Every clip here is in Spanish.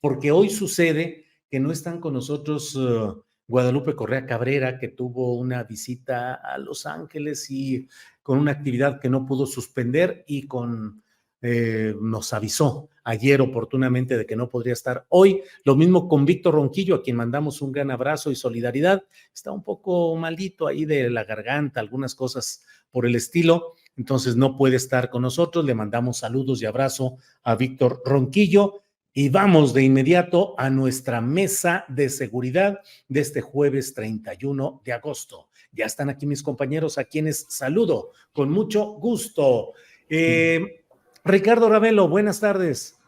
porque hoy sucede que no están con nosotros Guadalupe Correa Cabrera, que tuvo una visita a Los Ángeles y con una actividad que no pudo suspender y nos avisó ayer oportunamente de que no podría estar hoy. Lo mismo con Víctor Ronquillo, a quien mandamos un gran abrazo y solidaridad. Está un poco malito ahí de la garganta, algunas cosas por el estilo, entonces no puede estar con nosotros. Le mandamos saludos y abrazo a Víctor Ronquillo. Y vamos de inmediato a nuestra mesa de seguridad de este jueves 31 de agosto. Ya están aquí mis compañeros, a quienes saludo con mucho gusto. Ricardo Ravelo, buenas tardes.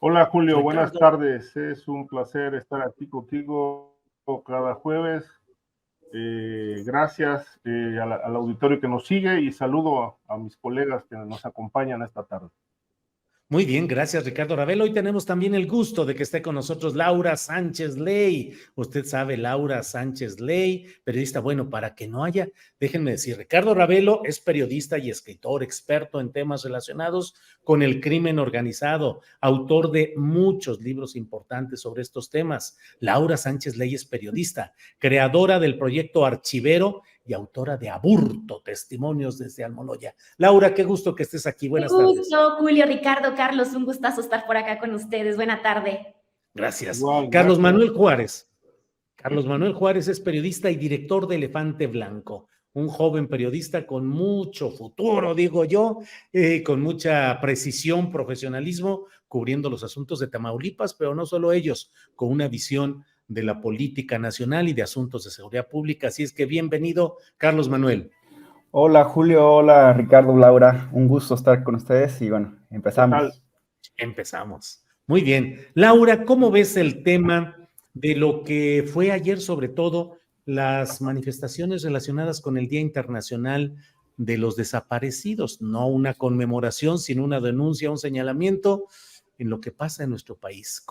Hola Julio, Ricardo. Buenas tardes. Es un placer estar aquí contigo cada jueves. Gracias al auditorio que nos sigue y saludo a mis colegas que nos acompañan esta tarde. Muy bien, gracias Ricardo Ravelo. Hoy tenemos también el gusto de que esté con nosotros Laura Sánchez Ley. Usted sabe, Laura Sánchez Ley, periodista. Bueno, para que no haya, déjenme decir, Ricardo Ravelo es periodista y escritor, experto en temas relacionados con el crimen organizado, autor de muchos libros importantes sobre estos temas. Laura Sánchez Ley es periodista, creadora del proyecto Archivero y autora de Aburto, Testimonios desde Almoloya. Laura, qué gusto que estés aquí. Buenas tardes. Qué gusto, Julio, Ricardo, Carlos, un gustazo estar por acá con ustedes. Buena tarde. Gracias. Wow, Carlos Manuel Juárez. Carlos Manuel Juárez es periodista y director de Elefante Blanco, un joven periodista con mucho futuro, digo yo, con mucha precisión, profesionalismo, cubriendo los asuntos de Tamaulipas, pero no solo ellos, con una visión de la política nacional y de asuntos de seguridad pública. Así es que bienvenido, Carlos Manuel. Hola Julio, hola Ricardo, Laura, un gusto estar con ustedes y bueno, empezamos. Empezamos. Muy bien. Laura, ¿cómo ves el tema de lo que fue ayer, sobre todo las manifestaciones relacionadas con el Día Internacional de los Desaparecidos? No una conmemoración, sino una denuncia, un señalamiento en lo que pasa en nuestro país.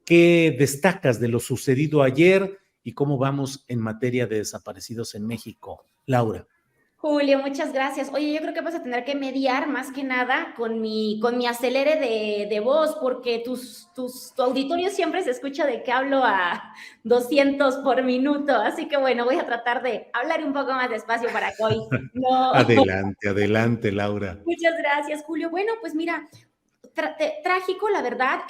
¿Qué destacas de lo sucedido ayer y cómo vamos en materia de desaparecidos en México? Laura. Julio, muchas gracias. Oye, yo creo que vas a tener que mediar más que nada con mi acelere de voz, porque tu auditorio siempre se escucha de que hablo a 200 por minuto, así que bueno, voy a tratar de hablar un poco más despacio para que hoy no... Adelante, Laura. Muchas gracias, Julio. Bueno, pues mira... Trágico, la verdad,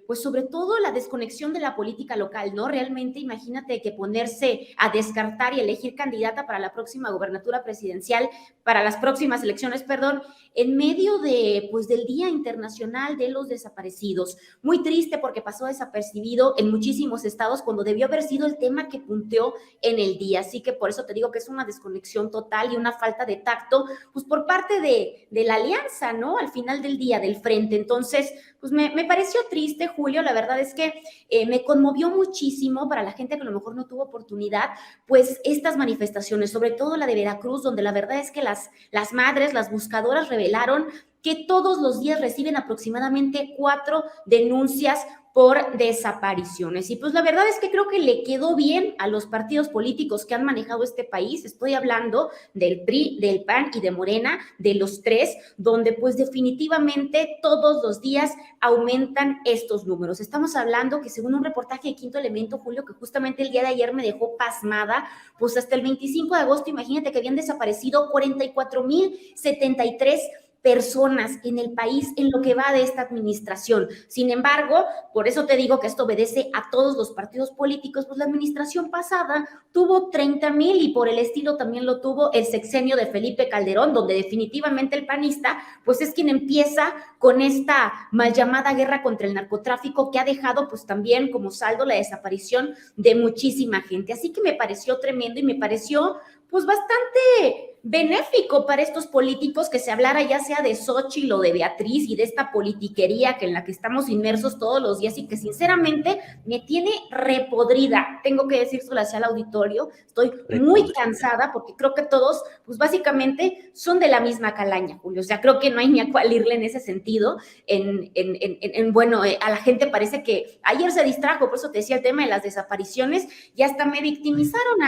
pues sobre todo la desconexión de la política local, ¿no? Realmente imagínate que ponerse a descartar y elegir candidata para la próxima gobernatura presidencial, para las próximas elecciones, perdón, en medio de, pues, del Día Internacional de los Desaparecidos. Muy triste porque pasó desapercibido en muchísimos estados cuando debió haber sido el tema que punteó en el día. Así que por eso te digo que es una desconexión total y una falta de tacto, pues por parte de la alianza, ¿no? Al final del día, del frente. Entonces, pues me pareció triste, Julio, la verdad es que me conmovió muchísimo para la gente que a lo mejor no tuvo oportunidad, pues estas manifestaciones, sobre todo la de Veracruz, donde la verdad es que las madres, las buscadoras revelaron que todos los días reciben aproximadamente 4 denuncias por desapariciones. Y pues la verdad es que creo que le quedó bien a los partidos políticos que han manejado este país. Estoy hablando del PRI, del PAN y de Morena, de los tres, donde pues definitivamente todos los días aumentan estos números. Estamos hablando que según un reportaje de Quinto Elemento, Julio, que justamente el día de ayer me dejó pasmada, pues hasta el 25 de agosto, imagínate que habían desaparecido 44,073 personas en el país en lo que va de esta administración. Sin embargo, por eso te digo que esto obedece a todos los partidos políticos, pues la administración pasada tuvo 30,000 y por el estilo también lo tuvo el sexenio de Felipe Calderón, donde definitivamente el panista pues es quien empieza con esta mal llamada guerra contra el narcotráfico que ha dejado pues también como saldo la desaparición de muchísima gente. Así que me pareció tremendo y me pareció pues bastante benéfico para estos políticos que se hablara ya sea de Xóchitl o de Beatriz y de esta politiquería que en la que estamos inmersos todos los días y que sinceramente me tiene repodrida. Tengo que decírselo hacia el auditorio, estoy muy cansada porque creo que todos, pues básicamente son de la misma calaña, Julio. O sea, creo que no hay ni a cuál irle en ese sentido. Bueno, a la gente parece que ayer se distrajo, por eso te decía el tema de las desapariciones y hasta me victimizaron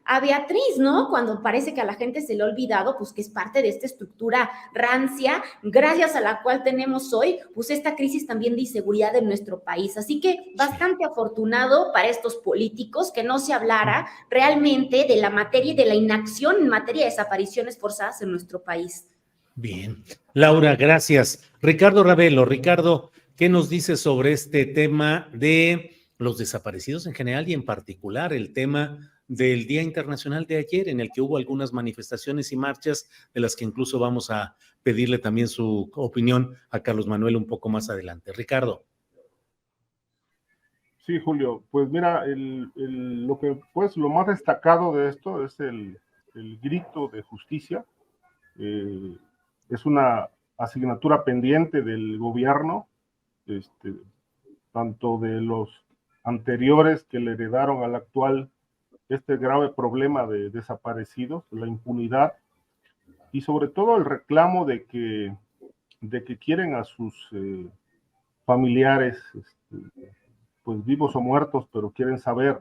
a Beatriz, ¿no? Cuando parece que a la gente se le ha olvidado, pues que es parte de esta estructura rancia, gracias a la cual tenemos hoy, pues esta crisis también de inseguridad en nuestro país. Así que bastante afortunado para estos políticos que no se hablara realmente de la materia y de la inacción en materia de desapariciones forzadas en nuestro país. Bien. Laura, gracias. Ricardo Ravelo, Ricardo, ¿qué nos dices sobre este tema de los desaparecidos en general y en particular el tema del Día Internacional de ayer, en el que hubo algunas manifestaciones y marchas, de las que incluso vamos a pedirle también su opinión a Carlos Manuel un poco más adelante? Ricardo. Sí, Julio, pues mira, lo más destacado de esto es el grito de justicia. Es una asignatura pendiente del gobierno, tanto de los anteriores que le heredaron al actual este grave problema de desaparecidos, la impunidad, y sobre todo el reclamo de que quieren a sus familiares, pues vivos o muertos, pero quieren saber.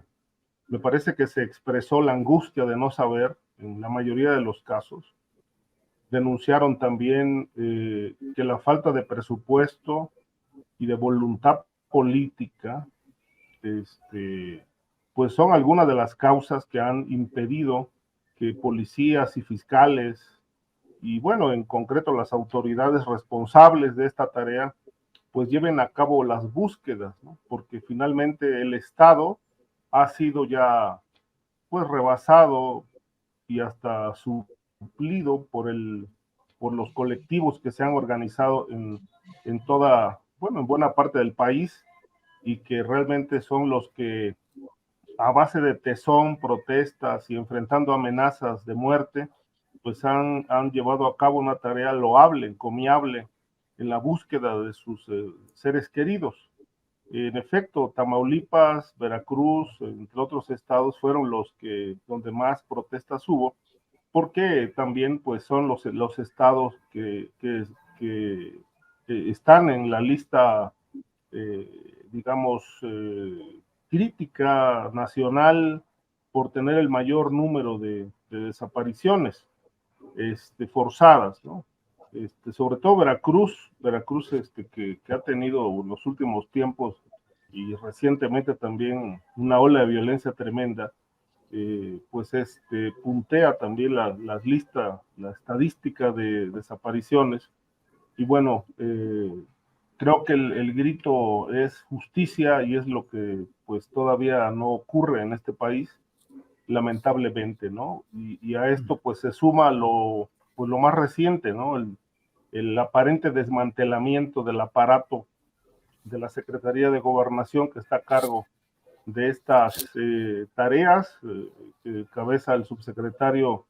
Me parece que se expresó la angustia de no saber en la mayoría de los casos. Denunciaron también que la falta de presupuesto y de voluntad política, pues son algunas de las causas que han impedido que policías y fiscales, y bueno, en concreto las autoridades responsables de esta tarea, pues lleven a cabo las búsquedas, ¿no? Porque finalmente el Estado ha sido ya pues rebasado y hasta suplido por los colectivos que se han organizado en buena parte del país, y que realmente son los que a base de tesón, protestas y enfrentando amenazas de muerte, pues han llevado a cabo una tarea loable, encomiable, en la búsqueda de sus seres queridos. En efecto, Tamaulipas, Veracruz, entre otros estados, fueron donde más protestas hubo, porque también pues son los estados que están en la lista, digamos, crítica nacional por tener el mayor número de desapariciones forzadas, ¿no? Sobre todo Veracruz, que ha tenido en los últimos tiempos y recientemente también una ola de violencia tremenda, pues puntea también la estadística de desapariciones. Y bueno, creo que el grito es justicia, y es lo que pues todavía no ocurre en este país, lamentablemente, ¿no? Y a esto pues se suma lo más reciente, ¿no? El aparente desmantelamiento del aparato de la Secretaría de Gobernación, que está a cargo de estas tareas, que cabeza el subsecretario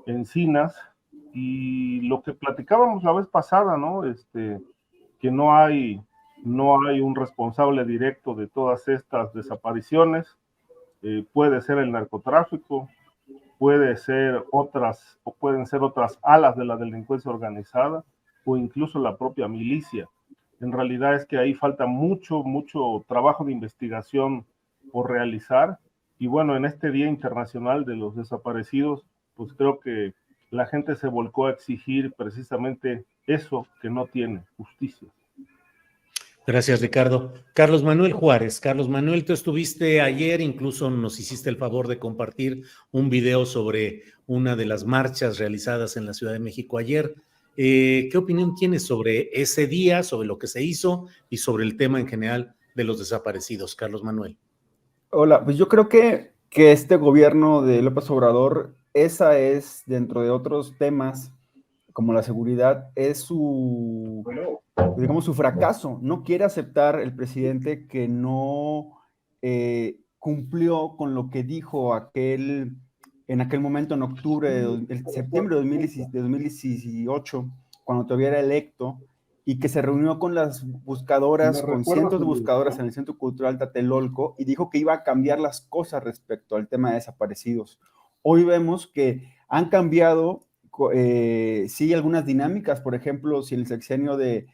Encinas. Y lo que platicábamos la vez pasada, ¿no? Que no hay un responsable directo de todas estas desapariciones. Puede ser el narcotráfico, pueden ser otras alas de la delincuencia organizada, o incluso la propia milicia. En realidad es que ahí falta mucho trabajo de investigación por realizar. Y bueno, en este Día Internacional de los Desaparecidos, pues creo que la gente se volcó a exigir precisamente eso, que no tiene justicia. Gracias, Ricardo. Carlos Manuel Juárez. Carlos Manuel, tú estuviste ayer, incluso nos hiciste el favor de compartir un video sobre una de las marchas realizadas en la Ciudad de México ayer. ¿Qué opinión tienes sobre ese día, sobre lo que se hizo y sobre el tema en general de los desaparecidos, Carlos Manuel? Hola, pues yo creo que este gobierno de López Obrador, esa es, dentro de otros temas como la seguridad, es su fracaso. No quiere aceptar el presidente que no cumplió con lo que dijo en aquel momento, en septiembre de 2018, cuando todavía era electo, y que se reunió con las buscadoras, con cientos de buscadoras en el Centro Cultural Tlatelolco, y dijo que iba a cambiar las cosas respecto al tema de desaparecidos. Hoy vemos que han cambiado, sí, algunas dinámicas. Por ejemplo, si en el sexenio de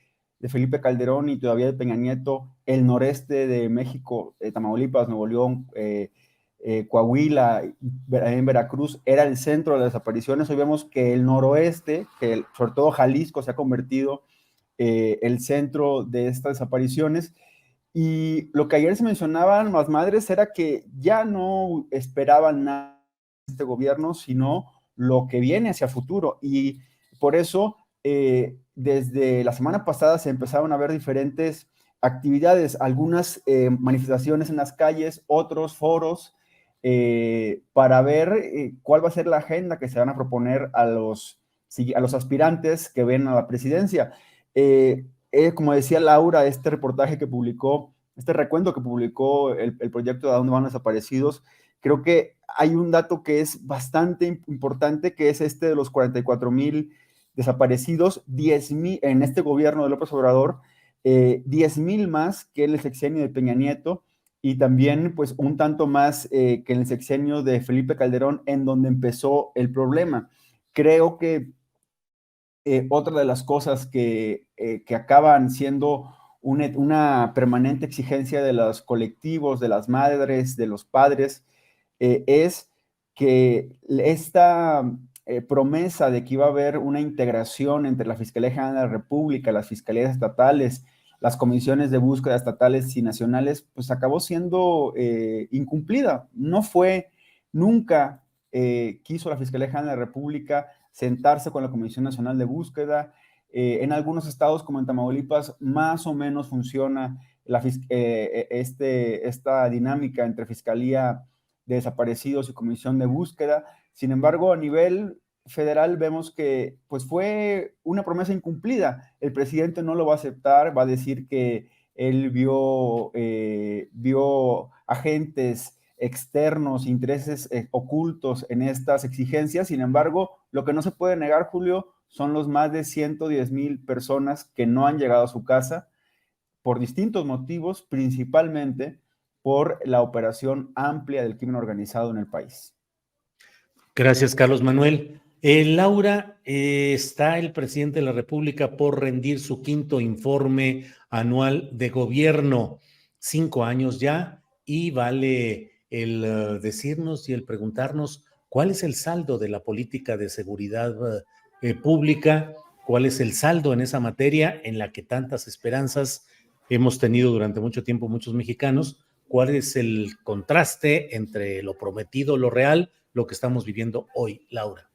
Felipe Calderón y todavía de Peña Nieto, el noreste de México, Tamaulipas, Nuevo León, Coahuila, en Veracruz, era el centro de las desapariciones. Hoy vemos que el noroeste, sobre todo Jalisco, se ha convertido el centro de estas desapariciones. Y lo que ayer se mencionaban las madres era que ya no esperaban nada de este gobierno, sino lo que viene hacia futuro. Y por eso, desde la semana pasada se empezaron a ver diferentes actividades, algunas manifestaciones en las calles, otros foros, para ver cuál va a ser la agenda que se van a proponer a los aspirantes que ven a la presidencia. Como decía Laura, este reportaje que publicó, este recuento que publicó el proyecto de A dónde van los desaparecidos, creo que hay un dato que es bastante importante, que es este de los 44,000 desaparecidos, 10,000 en este gobierno de López Obrador, 10,000 más que en el sexenio de Peña Nieto, y también pues un tanto más que en el sexenio de Felipe Calderón, en donde empezó el problema. Creo que otra de las cosas que acaban siendo una permanente exigencia de los colectivos, de las madres, de los padres, es que esta promesa de que iba a haber una integración entre la Fiscalía General de la República, las fiscalías estatales, las comisiones de búsqueda estatales y nacionales, pues acabó siendo incumplida. No fue, nunca quiso la Fiscalía General de la República sentarse con la Comisión Nacional de Búsqueda. En algunos estados, como en Tamaulipas, más o menos funciona esta dinámica entre Fiscalía de Desaparecidos y Comisión de Búsqueda. Sin embargo, a nivel federal vemos que pues fue una promesa incumplida. El presidente no lo va a aceptar, va a decir que él vio agentes externos, intereses ocultos en estas exigencias. Sin embargo, lo que no se puede negar, Julio, son los más de 110,000 personas que no han llegado a su casa por distintos motivos, principalmente por la operación amplia del crimen organizado en el país. Gracias, Carlos Manuel. Laura, está el presidente de la República por rendir su 5º informe anual de gobierno, 5 años ya, y vale el decirnos y el preguntarnos cuál es el saldo de la política de seguridad pública, cuál es el saldo en esa materia en la que tantas esperanzas hemos tenido durante mucho tiempo muchos mexicanos, cuál es el contraste entre lo prometido, lo real, lo que estamos viviendo hoy, Laura.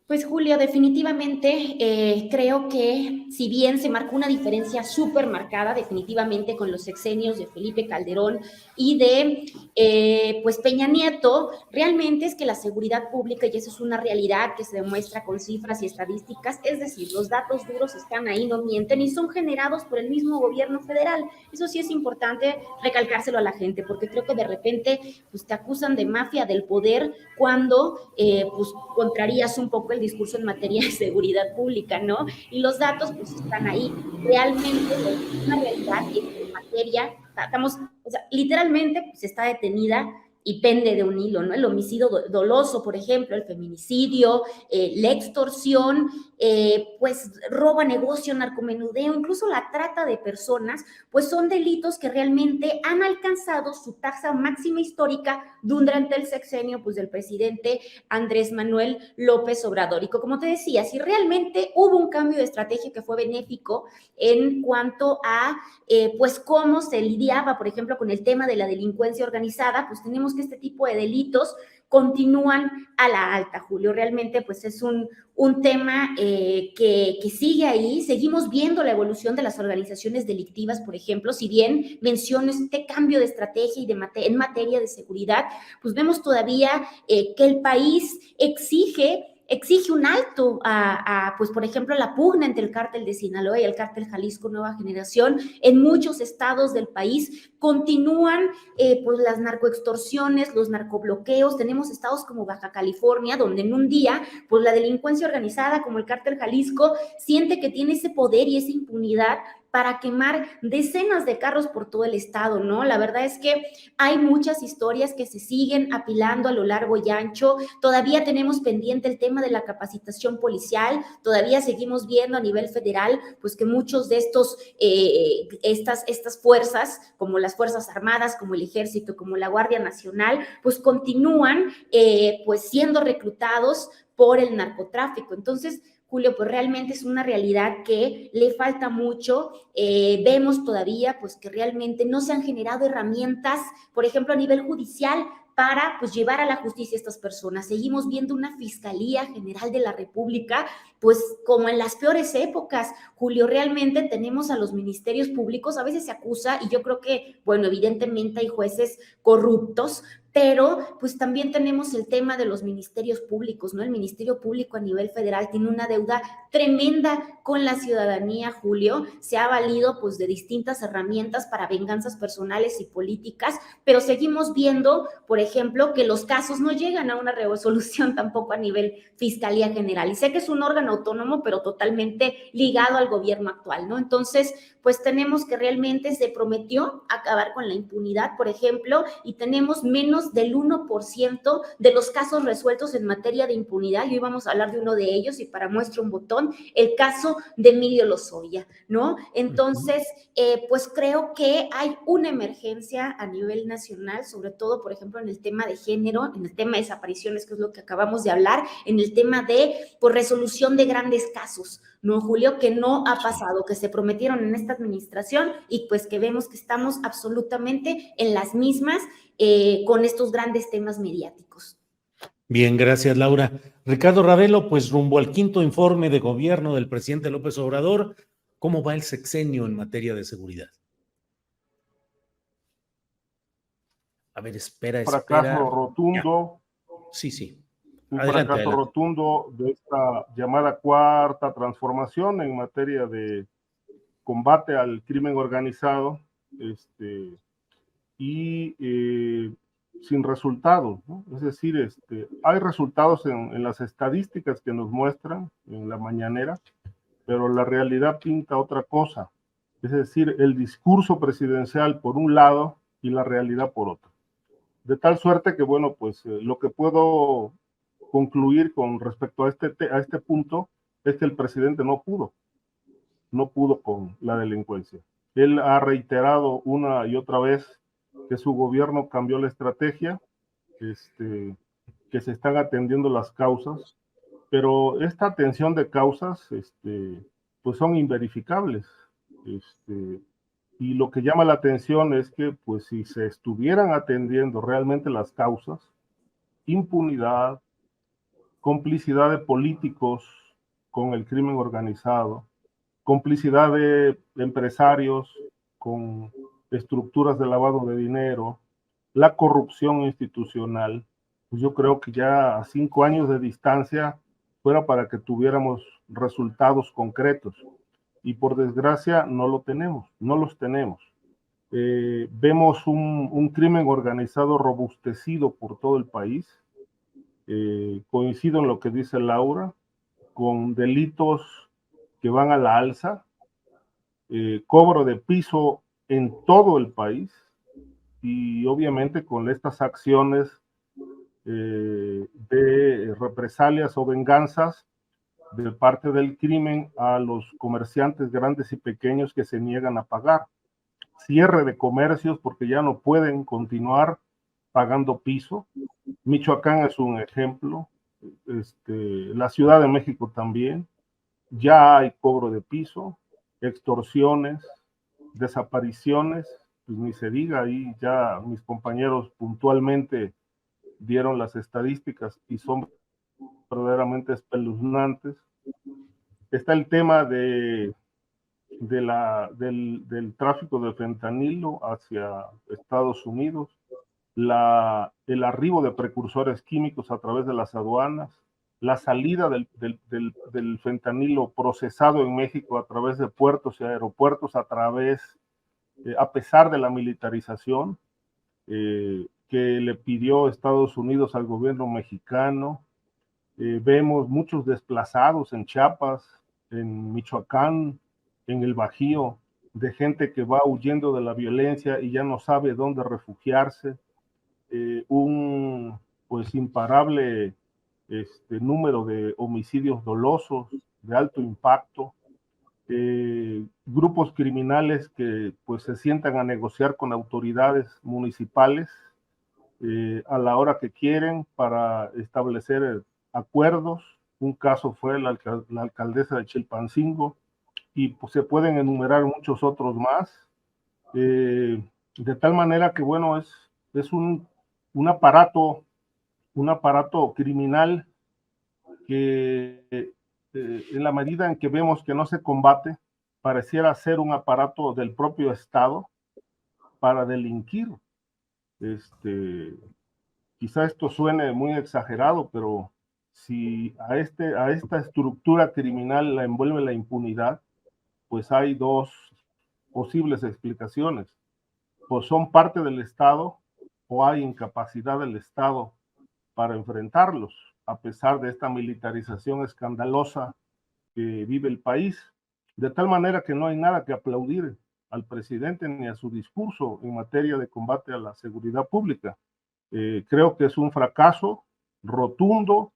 Pues Julio, definitivamente creo que si bien se marcó una diferencia súper marcada definitivamente con los sexenios de Felipe Calderón y de pues Peña Nieto, realmente es que la seguridad pública, y eso es una realidad que se demuestra con cifras y estadísticas, es decir, los datos duros están ahí, no mienten, y son generados por el mismo gobierno federal. Eso sí es importante recalcárselo a la gente, porque creo que de repente pues te acusan de mafia del poder cuando pues contrarías un poco el discurso en materia de seguridad pública, ¿no? Y los datos pues están ahí. Realmente es una realidad que en materia, estamos, o sea, literalmente pues está detenida y pende de un hilo, ¿no? El homicidio doloso, por ejemplo, el feminicidio, la extorsión, pues robo a negocio, narcomenudeo, incluso la trata de personas, pues son delitos que realmente han alcanzado su tasa máxima histórica durante el sexenio pues del presidente Andrés Manuel López Obrador. Y como te decía, si realmente hubo un cambio de estrategia que fue benéfico en cuanto a pues cómo se lidiaba, por ejemplo, con el tema de la delincuencia organizada, pues tenemos que este tipo de delitos continúan a la alta, Julio. Realmente pues es un tema que sigue ahí. Seguimos viendo la evolución de las organizaciones delictivas, por ejemplo, si bien menciono este cambio de estrategia y en materia de seguridad, pues vemos todavía que el país exige un alto pues por ejemplo, la pugna entre el cártel de Sinaloa y el cártel Jalisco Nueva Generación. En muchos estados del país continúan pues las narcoextorsiones, los narcobloqueos. Tenemos estados como Baja California, donde en un día pues la delincuencia organizada como el cártel Jalisco siente que tiene ese poder y esa impunidad para quemar decenas de carros por todo el estado, ¿no? La verdad es que hay muchas historias que se siguen apilando a lo largo y ancho. Todavía tenemos pendiente el tema de la capacitación policial, todavía seguimos viendo a nivel federal, pues que muchos de estas fuerzas, como las Fuerzas Armadas, como el Ejército, como la Guardia Nacional, pues continúan pues siendo reclutados por el narcotráfico. Entonces, Julio, pues realmente es una realidad que le falta mucho. Vemos todavía pues que realmente no se han generado herramientas, por ejemplo, a nivel judicial, para pues llevar a la justicia a estas personas. Seguimos viendo una Fiscalía General de la República, pues como en las peores épocas. Julio, realmente tenemos a los ministerios públicos, a veces se acusa, y yo creo que, bueno, evidentemente hay jueces corruptos, pero pues también tenemos el tema de los ministerios públicos, ¿no? El Ministerio Público a nivel federal tiene una deuda tremenda con la ciudadanía, Julio, se ha valido pues de distintas herramientas para venganzas personales y políticas, pero seguimos viendo, por ejemplo, que los casos no llegan a una resolución tampoco a nivel Fiscalía General, y sé que es un órgano autónomo, pero totalmente ligado al gobierno actual, ¿no? Entonces, pues tenemos que realmente se prometió acabar con la impunidad, por ejemplo, y tenemos menos del 1% de los casos resueltos en materia de impunidad, y hoy vamos a hablar de uno de ellos, y para muestra un botón, el caso de Emilio Lozoya, ¿no? Entonces, pues creo que hay una emergencia a nivel nacional, sobre todo, por ejemplo, en el tema de género, en el tema de desapariciones, que es lo que acabamos de hablar, en el tema de, pues, resolución de grandes casos, ¿no, Julio? Que no ha pasado, que se prometieron en esta administración y pues que vemos que estamos absolutamente en las mismas con estos grandes temas mediáticos. Bien, gracias, Laura. Ricardo Ravelo, pues rumbo al 5º informe de gobierno del presidente López Obrador, ¿cómo va el sexenio en materia de seguridad? A ver, espera. Fracaso rotundo. Sí. Un Adelante, fracaso rotundo de esta llamada cuarta transformación en materia de combate al crimen organizado, sin resultados, ¿no? Es decir, hay resultados en las estadísticas que nos muestran en la mañanera, pero la realidad pinta otra cosa. Es decir, el discurso presidencial por un lado y la realidad por otro. De tal suerte que, bueno, pues lo que puedo concluir con respecto a este punto es que el presidente no pudo con la delincuencia. Él ha reiterado una y otra vez que su gobierno cambió la estrategia, que se están atendiendo las causas, pero esta atención de causas, pues son inverificables. Y lo que llama la atención es que, pues, si se estuvieran atendiendo realmente las causas, impunidad, complicidad de políticos con el crimen organizado, complicidad de empresarios con estructuras de lavado de dinero, la corrupción institucional, pues yo creo que ya a 5 años de distancia fuera para que tuviéramos resultados concretos. Y por desgracia no los tenemos. Vemos un crimen organizado robustecido por todo el país. Coincido en lo que dice Laura, con delitos que van a la alza, cobro de piso en todo el país, y obviamente con estas acciones de represalias o venganzas de parte del crimen a los comerciantes grandes y pequeños que se niegan a pagar. Cierre de comercios porque ya no pueden continuar pagando piso. Michoacán es un ejemplo, la Ciudad de México también. Ya hay cobro de piso, extorsiones, desapariciones, pues ni se diga, ahí ya mis compañeros puntualmente dieron las estadísticas y son verdaderamente espeluznantes. Está el tema del tráfico de fentanilo hacia Estados Unidos, el arribo de precursores químicos a través de las aduanas, la salida del fentanilo procesado en México a través de puertos y aeropuertos, a pesar de la militarización que le pidió Estados Unidos al gobierno mexicano. Vemos muchos desplazados en Chiapas, en Michoacán, en el Bajío, de gente que va huyendo de la violencia y ya no sabe dónde refugiarse, un pues imparable número de homicidios dolosos de alto impacto, grupos criminales que pues se sientan a negociar con autoridades municipales a la hora que quieren para establecer acuerdos. Un caso fue la alcaldesa de Chilpancingo, y pues, se pueden enumerar muchos otros más, de tal manera que, bueno, es un aparato criminal que en la medida en que vemos que no se combate, pareciera ser un aparato del propio Estado para delinquir. Quizá esto suene muy exagerado, pero si a esta estructura criminal la envuelve la impunidad, pues hay dos posibles explicaciones. O son parte del Estado o hay incapacidad del Estado para enfrentarlos, a pesar de esta militarización escandalosa que vive el país. De tal manera que no hay nada que aplaudir al presidente ni a su discurso en materia de combate a la seguridad pública. Creo que es un fracaso rotundo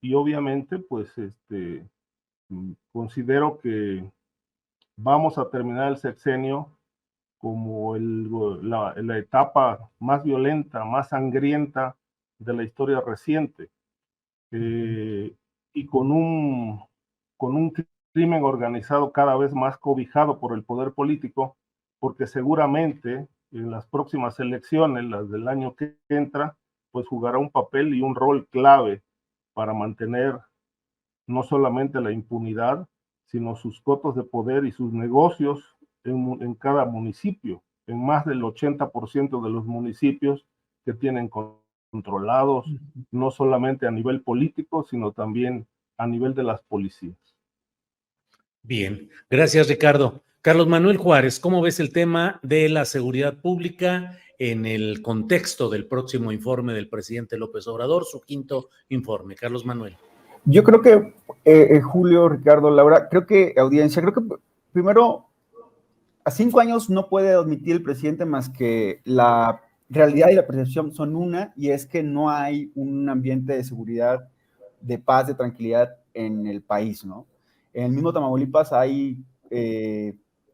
y obviamente pues considero que vamos a terminar el sexenio como la etapa más violenta, más sangrienta de la historia reciente, y con un crimen organizado cada vez más cobijado por el poder político, porque seguramente en las próximas elecciones, las del año que entra, pues jugará un papel y un rol clave para mantener no solamente la impunidad, sino sus cotos de poder y sus negocios en cada municipio, en más del 80% de los municipios que tienen controlados, no solamente a nivel político, sino también a nivel de las policías. Bien, gracias, Ricardo. Carlos Manuel Juárez, ¿cómo ves el tema de la seguridad pública en el contexto del próximo informe del presidente López Obrador, su quinto informe? Carlos Manuel. Yo creo que, Julio, Ricardo, Laura, creo que primero, a 5 años no puede admitir el presidente más que la realidad y la percepción son una, y es que no hay un ambiente de seguridad, de paz, de tranquilidad en el país, ¿no? En el mismo Tamaulipas hay,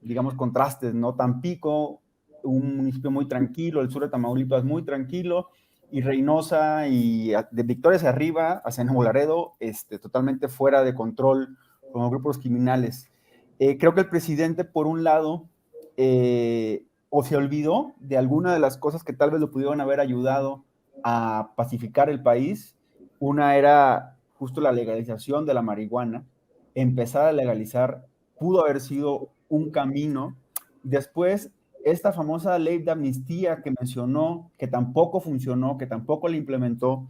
digamos, contrastes, ¿no? Tampico, un municipio muy tranquilo, el sur de Tamaulipas muy tranquilo, y Reynosa y de Victoria hacia arriba, hacia Nuevo Laredo, totalmente fuera de control con grupos criminales. Creo que el presidente, por un lado, o se olvidó de alguna de las cosas que tal vez lo pudieron haber ayudado a pacificar el país. Una era justo la legalización de la marihuana. Empezar a legalizar pudo haber sido un camino. Después, esta famosa ley de amnistía que mencionó, que tampoco funcionó, que tampoco la implementó,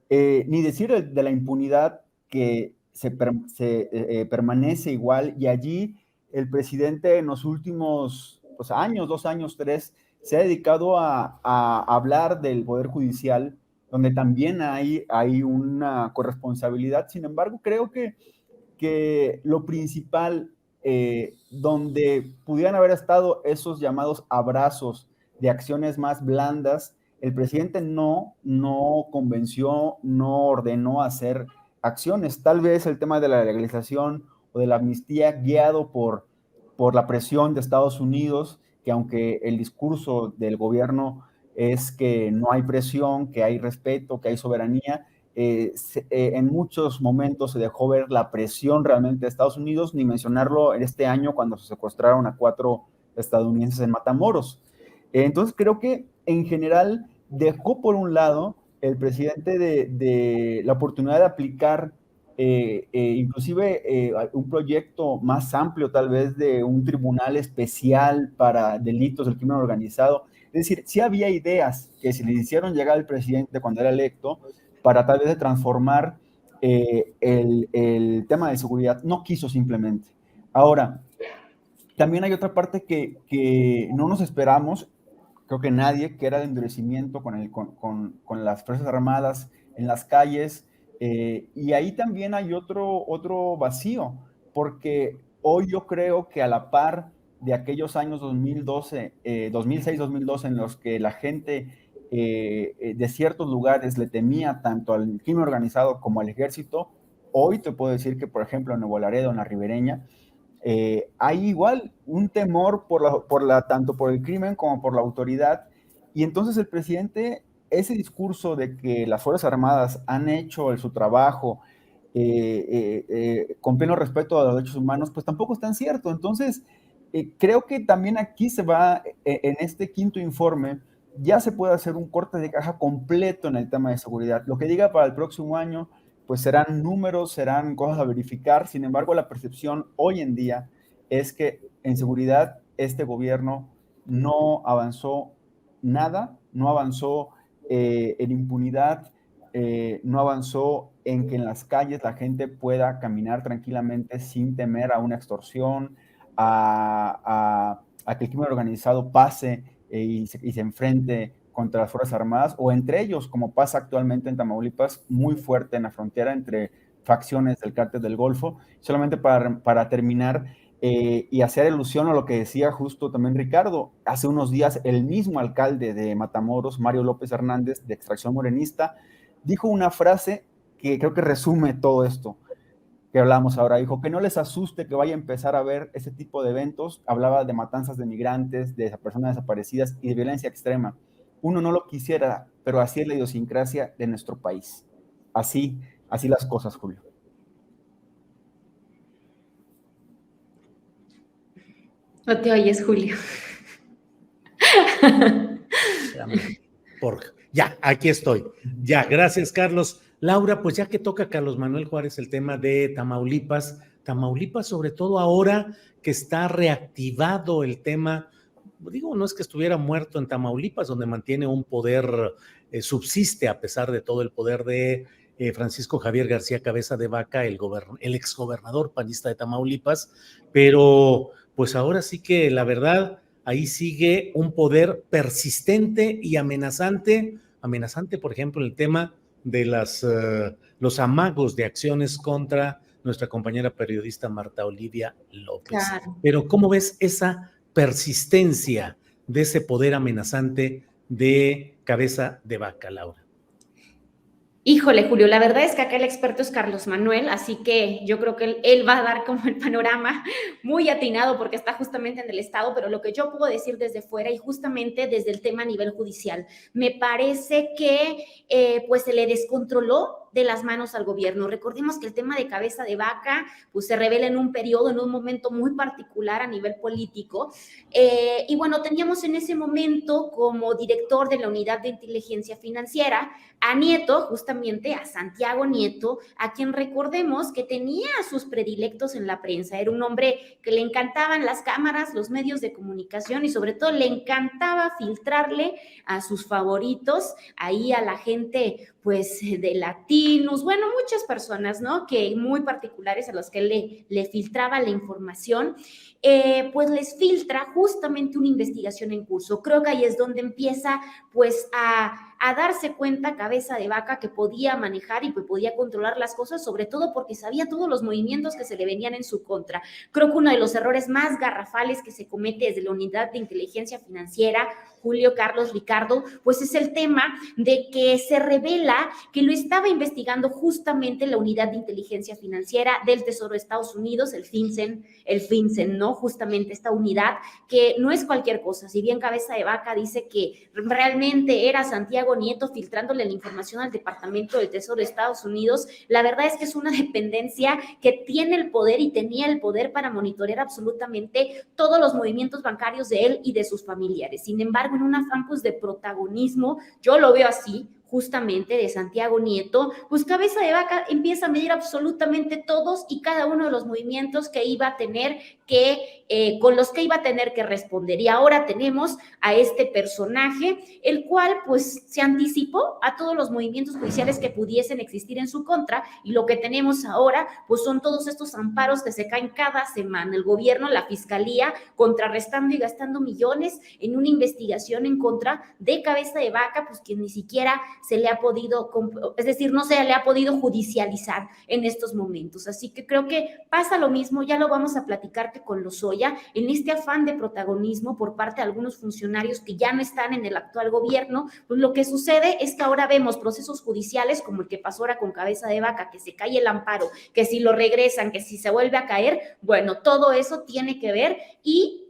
ni decir de la impunidad que permanece igual, y allí el presidente en los últimos años, 2 años, 3, se ha dedicado a hablar del Poder Judicial, donde también hay una corresponsabilidad. Sin embargo, creo que lo principal, donde pudieran haber estado esos llamados abrazos de acciones más blandas, el presidente no convenció, no ordenó hacer acciones. Tal vez el tema de la legalización o de la amnistía, guiado por la presión de Estados Unidos, que aunque el discurso del gobierno es que no hay presión, que hay respeto, que hay soberanía, en muchos momentos se dejó ver la presión realmente de Estados Unidos, ni mencionarlo en este año cuando se secuestraron a 4 estadounidenses en Matamoros. Entonces creo que en general dejó por un lado el presidente de la oportunidad de aplicar inclusive un proyecto más amplio, tal vez de un tribunal especial para delitos del crimen organizado. Es decir, sí había ideas que se le hicieron llegar al presidente cuando era electo para tal vez de transformar el tema de seguridad. No quiso simplemente. Ahora, también hay otra parte que no nos esperamos, creo que nadie, que era el endurecimiento con las Fuerzas Armadas en las calles, y ahí también hay otro vacío, porque hoy yo creo que a la par de aquellos años 2012, 2006-2012, en los que la gente de ciertos lugares le temía tanto al crimen organizado como al ejército, hoy te puedo decir que, por ejemplo, en Nuevo Laredo, en la Ribereña, hay igual un temor tanto por el crimen como por la autoridad. Y entonces el presidente, ese discurso de que las Fuerzas Armadas han hecho su trabajo con pleno respeto a los derechos humanos, pues tampoco es tan cierto. Entonces, creo que también aquí en este quinto informe, ya se puede hacer un corte de caja completo en el tema de seguridad. Lo que diga para el próximo año, pues serán números, serán cosas a verificar. Sin embargo, la percepción hoy en día es que en seguridad este gobierno no avanzó nada, no avanzó en impunidad, no avanzó en que en las calles la gente pueda caminar tranquilamente sin temer a una extorsión, a que el crimen organizado pase y se enfrente contra las Fuerzas Armadas, o entre ellos, como pasa actualmente en Tamaulipas, muy fuerte en la frontera entre facciones del Cártel del Golfo. Solamente para terminar y hacer alusión a lo que decía justo también Ricardo, hace unos días el mismo alcalde de Matamoros, Mario López Hernández, de extracción morenista, dijo una frase que creo que resume todo esto que hablamos ahora. Dijo que no les asuste que vaya a empezar a ver ese tipo de eventos. Hablaba de matanzas de migrantes, de personas desaparecidas y de violencia extrema. Uno no lo quisiera, pero así es la idiosincrasia de nuestro país. Así las cosas, Julio. No te oyes, Julio. Ya, aquí estoy. Ya, gracias, Carlos. Laura, pues ya que toca Carlos Manuel Juárez el tema de Tamaulipas, sobre todo ahora que está reactivado el tema, digo, no es que estuviera muerto en Tamaulipas, donde mantiene un poder, subsiste a pesar de todo el poder de Francisco Javier García Cabeza de Vaca, el exgobernador panista de Tamaulipas, pero pues ahora sí que la verdad, ahí sigue un poder persistente y amenazante, por ejemplo, el tema de los amagos de acciones contra nuestra compañera periodista Marta Olivia López. Claro. Pero ¿cómo ves esa persistencia de ese poder amenazante de Cabeza de Vaca, Laura? Híjole, Julio, la verdad es que acá el experto es Carlos Manuel, así que yo creo que él va a dar como el panorama muy atinado porque está justamente en el estado, pero lo que yo puedo decir desde fuera y justamente desde el tema a nivel judicial, me parece que pues se le descontroló de las manos al gobierno. Recordemos que el tema de Cabeza de Vaca pues se revela en un periodo, en un momento muy particular a nivel político, y bueno, teníamos en ese momento como director de la Unidad de Inteligencia Financiera a Nieto, justamente a Santiago Nieto, a quien recordemos que tenía sus predilectos en la prensa. Era un hombre que le encantaban las cámaras, los medios de comunicación y sobre todo le encantaba filtrarle a sus favoritos, ahí a la gente pues de Latinos, bueno, muchas personas, ¿no? Que muy particulares a los que le filtraba la información, pues les filtra justamente una investigación en curso. Creo que ahí es donde empieza pues a darse cuenta Cabeza de Vaca que podía manejar y que podía controlar las cosas, sobre todo porque sabía todos los movimientos que se le venían en su contra. Creo que uno de los errores más garrafales que se comete desde la Unidad de Inteligencia Financiera, Julio, Carlos, Ricardo, pues es el tema de que se revela que lo estaba investigando justamente la Unidad de Inteligencia Financiera del Tesoro de Estados Unidos, el FinCEN, ¿no? Justamente esta unidad que no es cualquier cosa. Si bien Cabeza de Vaca dice que realmente era Santiago Nieto filtrándole la información al Departamento del Tesoro de Estados Unidos, la verdad es que es una dependencia que tiene el poder y tenía el poder para monitorear absolutamente todos los movimientos bancarios de él y de sus familiares. Sin embargo, en un afán pues de protagonismo, yo lo veo así, justamente de Santiago Nieto, pues Cabeza de Vaca empieza a medir absolutamente todos y cada uno de los movimientos que iba a tener con los que iba a tener que responder. Y ahora tenemos a este personaje, el cual pues se anticipó a todos los movimientos judiciales que pudiesen existir en su contra, y lo que tenemos ahora pues son todos estos amparos que se caen cada semana. El gobierno, la fiscalía, contrarrestando y gastando millones en una investigación en contra de Cabeza de Vaca, pues que ni siquiera se le ha podido, es decir, no se le ha podido judicializar en estos momentos. Así que creo que pasa lo mismo, ya lo vamos a platicar que con Lozoya, en este afán de protagonismo por parte de algunos funcionarios que ya no están en el actual gobierno, pues lo que sucede es que ahora vemos procesos judiciales como el que pasó ahora con Cabeza de Vaca, que se cae el amparo, que si lo regresan, que si se vuelve a caer, bueno, todo eso tiene que ver y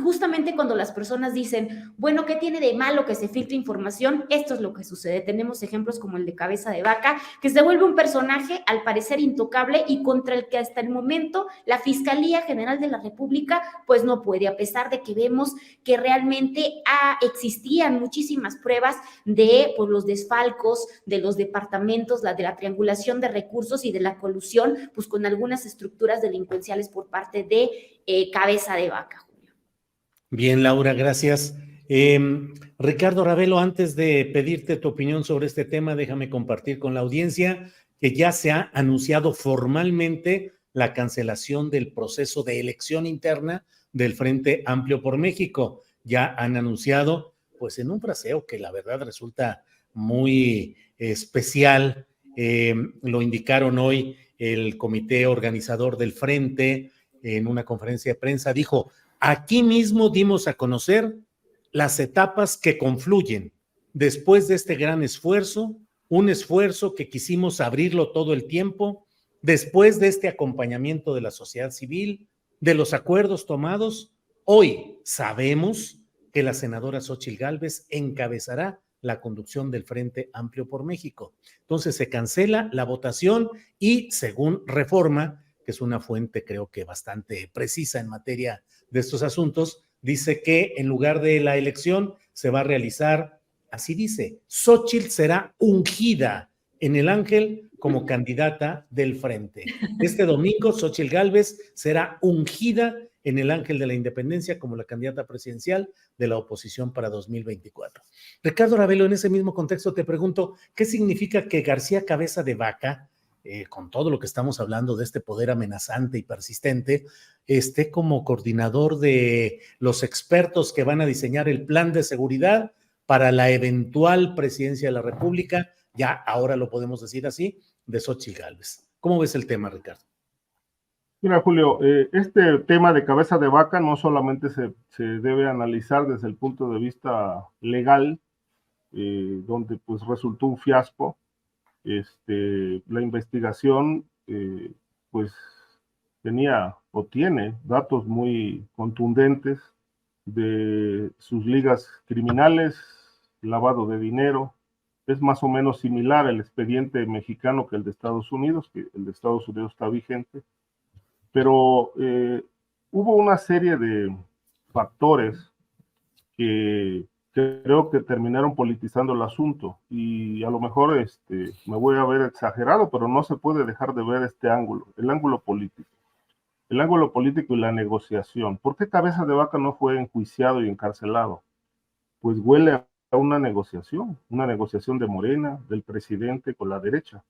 justamente cuando las personas dicen, bueno, ¿qué tiene de malo que se filtre información? Esto es lo que sucede. Tenemos ejemplos como el de Cabeza de Vaca, que se vuelve un personaje al parecer intocable y contra el que hasta el momento la Fiscalía General de la República pues no puede, a pesar de que vemos que realmente existían muchísimas pruebas de pues, los desfalcos de los departamentos, de la triangulación de recursos y de la colusión pues con algunas estructuras delincuenciales por parte de Cabeza de Vaca. Bien, Laura, gracias. Ricardo Ravelo, antes de pedirte tu opinión sobre este tema, déjame compartir con la audiencia que ya se ha anunciado formalmente la cancelación del proceso de elección interna del Frente Amplio por México. Ya han anunciado, pues en un fraseo que la verdad resulta muy especial, lo indicaron hoy el comité organizador del Frente en una conferencia de prensa, dijo: aquí mismo dimos a conocer las etapas que confluyen después de este gran esfuerzo, un esfuerzo que quisimos abrirlo todo el tiempo, después de este acompañamiento de la sociedad civil, de los acuerdos tomados. Hoy sabemos que la senadora Xóchitl Gálvez encabezará la conducción del Frente Amplio por México. Entonces se cancela la votación y, según Reforma, que es una fuente creo que bastante precisa en materia de estos asuntos, dice que en lugar de la elección se va a realizar, así dice, Xóchitl será ungida en el Ángel como candidata del Frente. Este domingo Xóchitl Gálvez será ungida en el Ángel de la Independencia como la candidata presidencial de la oposición para 2024. Ricardo Ravelo, en ese mismo contexto te pregunto, ¿qué significa que García Cabeza de Vaca, con todo lo que estamos hablando de este poder amenazante y persistente, esté como coordinador de los expertos que van a diseñar el plan de seguridad para la eventual presidencia de la República, ya ahora lo podemos decir así, de Xóchitl Gálvez? ¿Cómo ves el tema, Ricardo? Mira, Julio, este tema de Cabeza de Vaca no solamente se debe analizar desde el punto de vista legal, donde pues resultó un fiasco. La investigación pues tenía o tiene datos muy contundentes de sus ligas criminales, lavado de dinero. Es más o menos similar el expediente mexicano que el de Estados Unidos, que el de Estados Unidos está vigente, pero hubo una serie de factores que creo que terminaron politizando el asunto, y a lo mejor me voy a ver exagerado, pero no se puede dejar de ver este ángulo, el ángulo político y la negociación. ¿Por qué Cabeza de Vaca no fue enjuiciado y encarcelado? Pues huele a una negociación de Morena, del presidente con la derecha.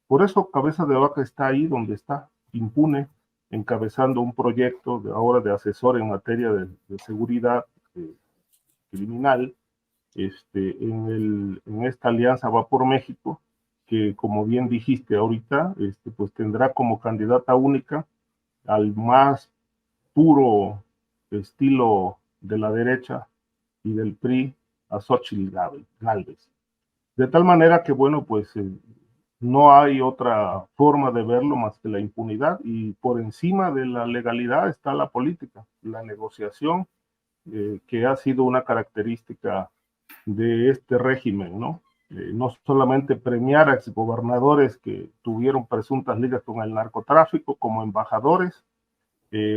Por eso Cabeza de Vaca está ahí donde está, impune, encabezando un proyecto ahora de asesor en materia de seguridad criminal, en esta alianza Va por México, que como bien dijiste ahorita, pues tendrá como candidata única al más puro estilo de la derecha y del PRI, a Xóchitl Gálvez. De tal manera que, bueno, pues no hay otra forma de verlo más que la impunidad, y por encima de la legalidad está la política, la negociación, que ha sido una característica de este régimen, ¿no? No solamente premiar a exgobernadores que tuvieron presuntas ligas con el narcotráfico como embajadores,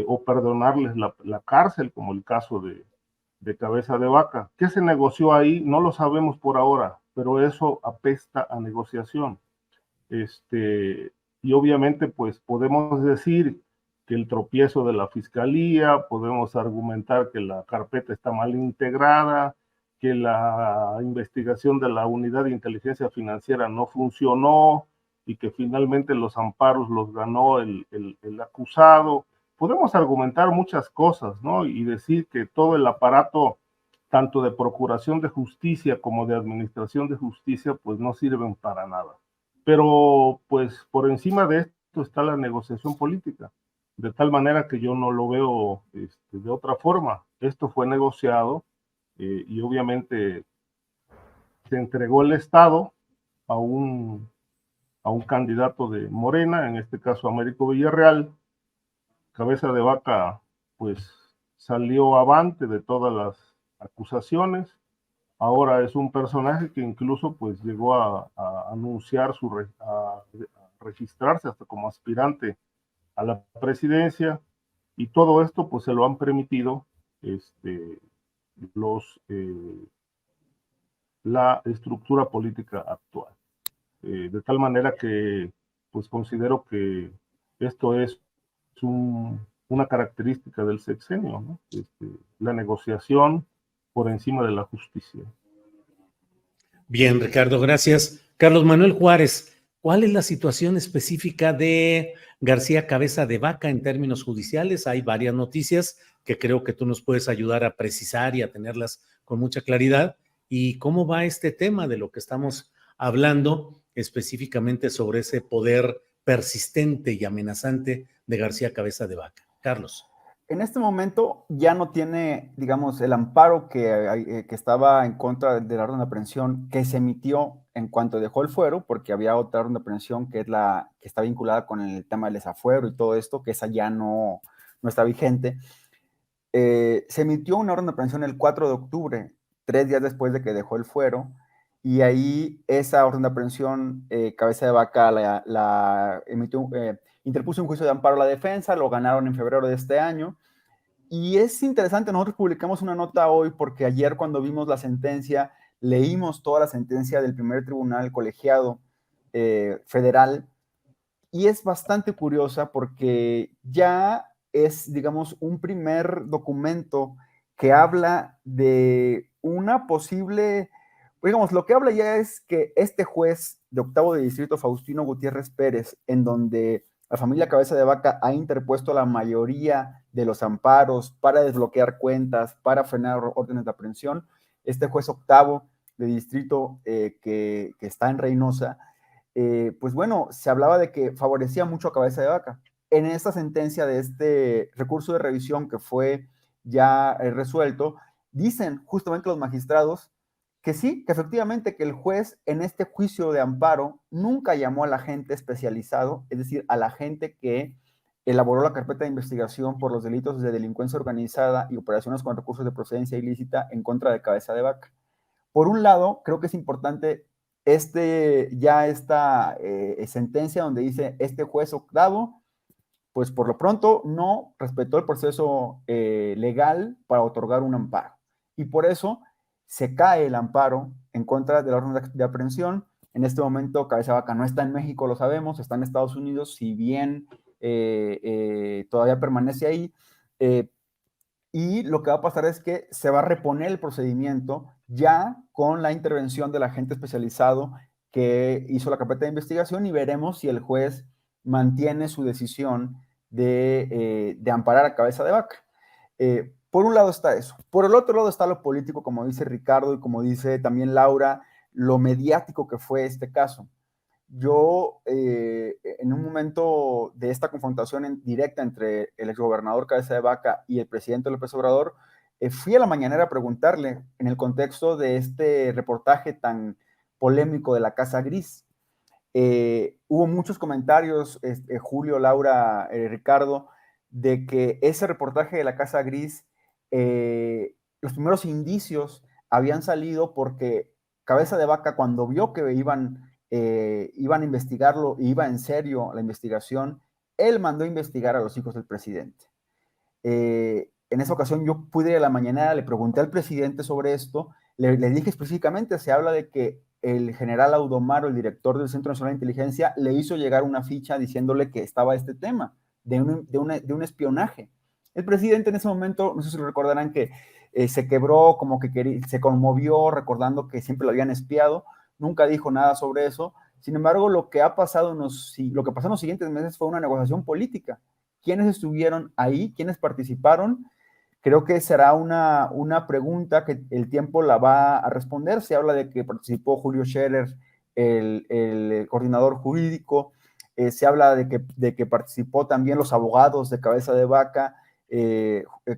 o perdonarles la cárcel, como el caso de Cabeza de Vaca. ¿Qué se negoció ahí? No lo sabemos por ahora, pero eso apesta a negociación. Y obviamente pues podemos decir que el tropiezo de la fiscalía, podemos argumentar que la carpeta está mal integrada, que la investigación de la unidad de inteligencia financiera no funcionó y que finalmente los amparos los ganó el acusado. Podemos argumentar muchas cosas, ¿no? Y decir que todo el aparato tanto de procuración de justicia como de administración de justicia, pues no sirven para nada. Pero pues por encima de esto está la negociación política, de tal manera que yo no lo veo de otra forma. Esto fue negociado y obviamente se entregó el Estado a un candidato de Morena, en este caso Américo Villarreal. Cabeza de Vaca pues salió avante de todas las acusaciones. Ahora es un personaje que incluso pues llegó a anunciar a registrarse hasta como aspirante a la presidencia, y todo esto pues se lo han permitido la estructura política actual. De tal manera que pues considero que esto es una característica del sexenio, ¿no? La negociación por encima de la justicia. Bien, Ricardo, gracias. Carlos Manuel Juárez, ¿cuál es la situación específica de García Cabeza de Vaca en términos judiciales? Hay varias noticias que creo que tú nos puedes ayudar a precisar y a tenerlas con mucha claridad. ¿Y cómo va este tema de lo que estamos hablando específicamente sobre ese poder persistente y amenazante de García Cabeza de Vaca? Carlos. En este momento ya no tiene, digamos, el amparo que estaba en contra de la orden de aprehensión que se emitió en cuanto dejó el fuero, porque había otra orden de aprehensión que es la que está vinculada con el tema del desafuero y todo esto, que esa ya no está vigente. Se emitió una orden de aprehensión el 4 de octubre, 3 días después de que dejó el fuero, y ahí esa orden de aprehensión, Cabeza de Vaca la emitió, interpuso un juicio de amparo a la defensa, lo ganaron en febrero de este año. Y es interesante, nosotros publicamos una nota hoy porque ayer cuando vimos la sentencia, leímos toda la sentencia del primer tribunal colegiado federal, y es bastante curiosa porque ya es, digamos, un primer documento que habla de una posible, digamos, lo que habla ya es que este juez de octavo de distrito, Faustino Gutiérrez Pérez, en donde la familia Cabeza de Vaca ha interpuesto la mayoría de los amparos para desbloquear cuentas, para frenar órdenes de aprehensión, este juez octavo de distrito que está en Reynosa, pues bueno, se hablaba de que favorecía mucho a Cabeza de Vaca. En esta sentencia de este recurso de revisión que fue ya resuelto, dicen justamente los magistrados que sí, que efectivamente que el juez en este juicio de amparo nunca llamó al agente especializado, es decir, al agente que elaboró la carpeta de investigación por los delitos de delincuencia organizada y operaciones con recursos de procedencia ilícita en contra de Cabeza de Vaca. Por un lado, creo que es importante esta sentencia donde dice este juez octavo, pues por lo pronto no respetó el proceso legal para otorgar un amparo. Y por eso se cae el amparo en contra de la orden de aprehensión. En este momento Cabeza de Vaca no está en México, lo sabemos, está en Estados Unidos, si bien todavía permanece ahí. Y lo que va a pasar es que se va a reponer el procedimiento ya con la intervención del agente especializado que hizo la carpeta de investigación, y veremos si el juez mantiene su decisión de amparar a Cabeza de Vaca. Por un lado está eso. Por el otro lado está lo político, como dice Ricardo y como dice también Laura, lo mediático que fue este caso. Yo, en un momento de esta confrontación directa entre el exgobernador Cabeza de Vaca y el presidente López Obrador, fui a la mañanera a preguntarle en el contexto de este reportaje tan polémico de la Casa Gris. Hubo muchos comentarios, Julio, Laura, Ricardo, de que ese reportaje de la Casa Gris, los primeros indicios habían salido porque Cabeza de Vaca, cuando vio que iban a investigarlo y iba en serio la investigación, él mandó a investigar a los hijos del presidente. En esa ocasión yo pude ir a la mañana, le pregunté al presidente sobre esto, le dije específicamente, se habla de que el general Audomaro, el director del Centro Nacional de Inteligencia, le hizo llegar una ficha diciéndole que estaba este tema de un espionaje. El presidente en ese momento, no sé si lo recordarán, que se quebró, como que se conmovió recordando que siempre lo habían espiado. Nunca dijo nada sobre eso. Sin embargo, lo que pasó en los siguientes meses fue una negociación política. ¿Quiénes estuvieron ahí? ¿Quiénes participaron? creo que será una pregunta que el tiempo la va a responder. Se habla de que participó Julio Scherer, el coordinador jurídico, se habla de que participó también los abogados de Cabeza de Vaca,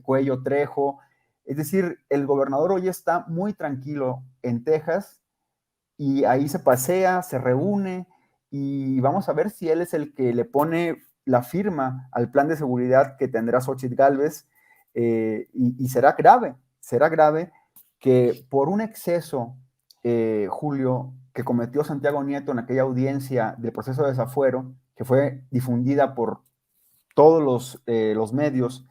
Cuello Trejo. Es decir, el gobernador hoy está muy tranquilo en Texas y ahí se pasea, se reúne y vamos a ver si él es el que le pone la firma al plan de seguridad que tendrá Xóchitl Gálvez, y será grave que por un exceso, Julio, que cometió Santiago Nieto en aquella audiencia del proceso de desafuero, que fue difundida por todos los medios,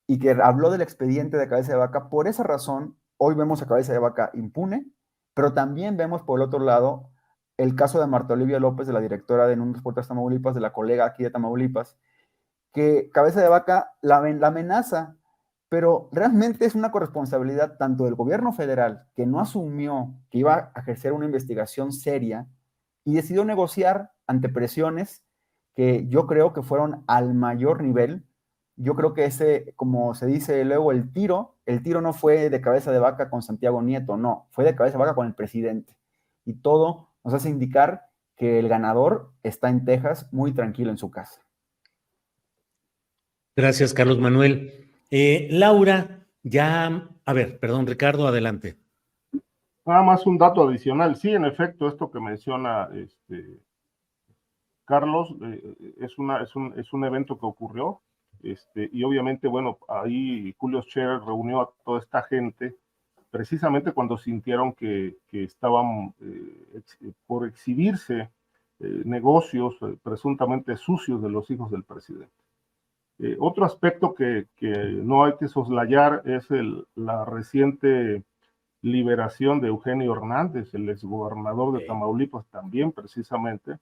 y que habló del expediente de Cabeza de Vaca. Por esa razón, hoy vemos a Cabeza de Vaca impune, pero también vemos por el otro lado el caso de Marta Olivia López, de la directora de Números Reporteros Tamaulipas, de la colega aquí de Tamaulipas, que Cabeza de Vaca la amenaza, pero realmente es una corresponsabilidad tanto del gobierno federal, que no asumió que iba a ejercer una investigación seria y decidió negociar ante presiones que yo creo que fueron al mayor nivel. Yo creo que ese, como se dice luego, el tiro no fue de Cabeza de Vaca con Santiago Nieto, no, fue de Cabeza de Vaca con el presidente. Y todo nos hace indicar que el ganador está en Texas muy tranquilo en su casa. Gracias, Carlos Manuel. Laura, ya, a ver, perdón, Ricardo, adelante. Nada más un dato adicional. Sí, en efecto, esto que menciona Carlos, es un evento que ocurrió, y obviamente, bueno, ahí Julio Scherer reunió a toda esta gente precisamente cuando sintieron que estaban por exhibirse negocios presuntamente sucios de los hijos del presidente. Otro aspecto que no hay que soslayar es la reciente liberación de Eugenio Hernández, el exgobernador de Tamaulipas, también precisamente,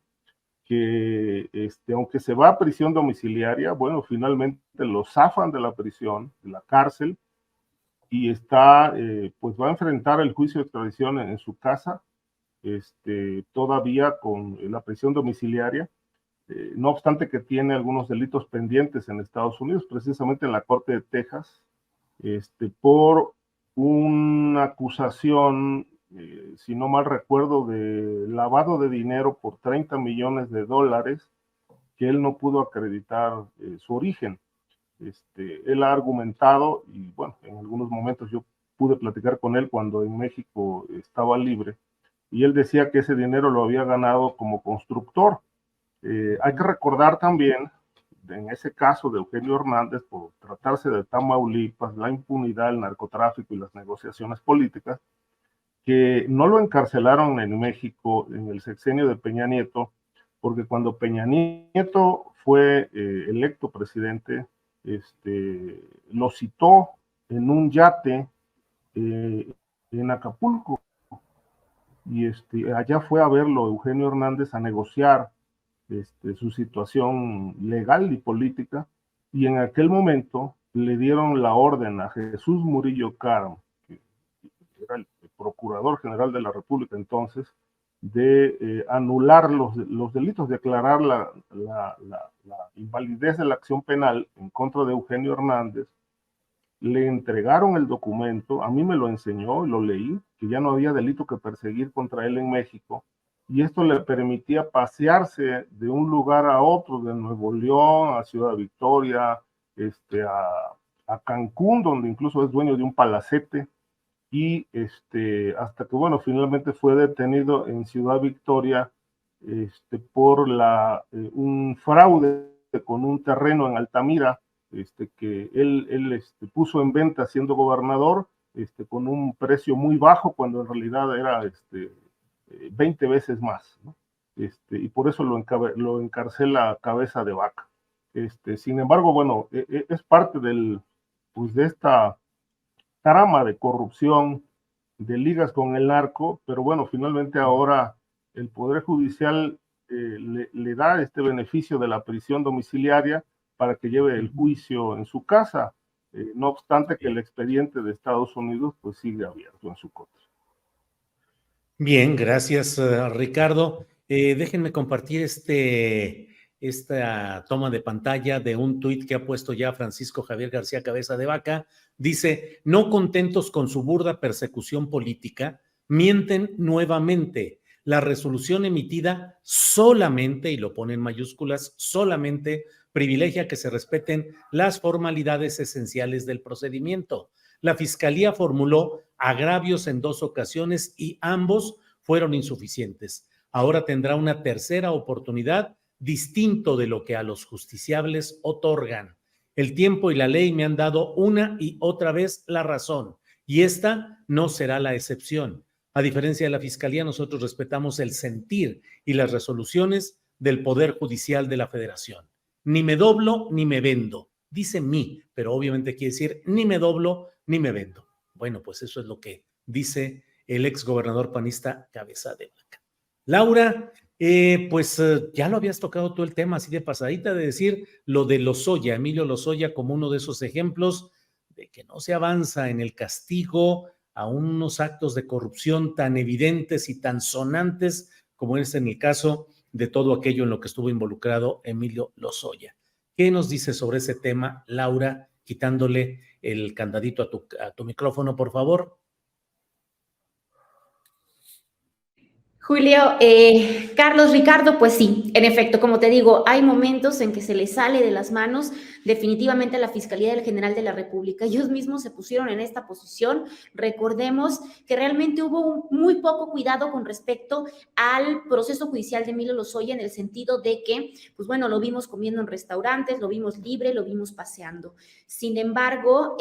que aunque se va a prisión domiciliaria, bueno, finalmente lo zafan de la prisión, de la cárcel, y pues va a enfrentar el juicio de extradición en su casa, todavía con la prisión domiciliaria, no obstante que tiene algunos delitos pendientes en Estados Unidos, precisamente en la Corte de Texas, por una acusación, si no mal recuerdo, de lavado de dinero por $30 millones, que él no pudo acreditar su origen. Él ha argumentado, y bueno, en algunos momentos yo pude platicar con él cuando en México estaba libre, y él decía que ese dinero lo había ganado como constructor. Hay que recordar también, en ese caso de Eugenio Hernández, por tratarse de Tamaulipas, la impunidad, el narcotráfico y las negociaciones políticas, que no lo encarcelaron en México en el sexenio de Peña Nieto, porque cuando Peña Nieto fue electo presidente, lo citó en un yate en Acapulco, y allá fue a verlo Eugenio Hernández a negociar su situación legal y política, y en aquel momento le dieron la orden a Jesús Murillo Caram, que era el procurador general de la República entonces, de anular los delitos, declarar la invalidez de la acción penal en contra de Eugenio Hernández. Le entregaron el documento, a mí me lo enseñó, lo leí, que ya no había delito que perseguir contra él en México, y esto le permitía pasearse de un lugar a otro, de Nuevo León a Ciudad Victoria, a Cancún, donde incluso es dueño de un palacete, y hasta que, bueno, finalmente fue detenido en Ciudad Victoria por un fraude con un terreno en Altamira, que él puso en venta siendo gobernador, con un precio muy bajo, cuando en realidad era 20 veces más, ¿no? Y por eso lo encarcela Cabeza de Vaca. Sin embargo, bueno, es parte pues de esta trama de corrupción, de ligas con el narco, pero bueno, finalmente ahora el Poder Judicial le da este beneficio de la prisión domiciliaria para que lleve el juicio en su casa, no obstante que el expediente de Estados Unidos pues sigue abierto en su contra. Bien, gracias, Ricardo. Déjenme compartir esta toma de pantalla de un tuit que ha puesto ya Francisco Javier García Cabeza de Vaca. Dice: no contentos con su burda persecución política, mienten nuevamente. La resolución emitida solamente, y lo pone en mayúsculas, solamente privilegia que se respeten las formalidades esenciales del procedimiento. La Fiscalía formuló agravios en 2 ocasiones y ambos fueron insuficientes. Ahora tendrá una tercera oportunidad, distinto de lo que a los justiciables otorgan. El tiempo y la ley me han dado una y otra vez la razón, y esta no será la excepción. A diferencia de la Fiscalía, nosotros respetamos el sentir y las resoluciones del Poder Judicial de la Federación. Ni me doblo ni me vendo. Dice mí, pero obviamente quiere decir ni me doblo ni me vendo. Bueno, pues eso es lo que dice el exgobernador panista Cabeza de Vaca. Laura, ya lo habías tocado tú el tema así de pasadita, de decir lo de Lozoya, Emilio Lozoya, como uno de esos ejemplos de que no se avanza en el castigo a unos actos de corrupción tan evidentes y tan sonantes como es en el caso de todo aquello en lo que estuvo involucrado Emilio Lozoya. ¿Qué nos dice sobre ese tema, Laura, quitándole el candadito a tu micrófono, por favor? Julio, Carlos, Ricardo, pues sí, en efecto, como te digo, hay momentos en que se les sale de las manos definitivamente a la Fiscalía del General de la República. Ellos mismos se pusieron en esta posición. Recordemos que realmente hubo muy poco cuidado con respecto al proceso judicial de Emilio Lozoya, en el sentido de que, pues bueno, lo vimos comiendo en restaurantes, lo vimos libre, lo vimos paseando. Sin embargo,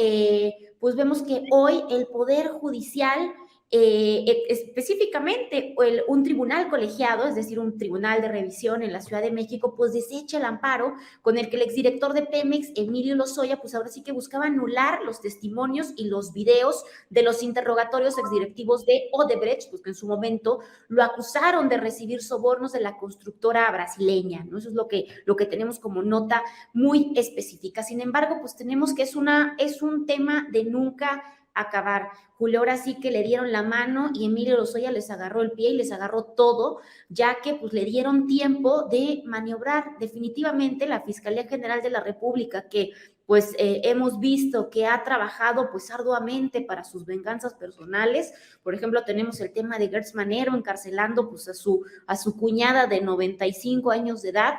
pues vemos que hoy el Poder Judicial, específicamente un tribunal colegiado, es decir, un tribunal de revisión en la Ciudad de México, pues desecha el amparo con el que el exdirector de Pemex, Emilio Lozoya, pues ahora sí que buscaba anular los testimonios y los videos de los interrogatorios exdirectivos de Odebrecht, pues que en su momento lo acusaron de recibir sobornos de la constructora brasileña, ¿no? Eso es lo que tenemos como nota muy específica. Sin embargo, pues tenemos que es un tema de nunca acabar. Julio, ahora sí que le dieron la mano y Emilio Lozoya les agarró el pie y les agarró todo, ya que pues le dieron tiempo de maniobrar. Definitivamente la Fiscalía General de la República, que pues hemos visto que ha trabajado pues arduamente para sus venganzas personales. Por ejemplo, tenemos el tema de Gertz Manero encarcelando pues a su cuñada de 95 años de edad.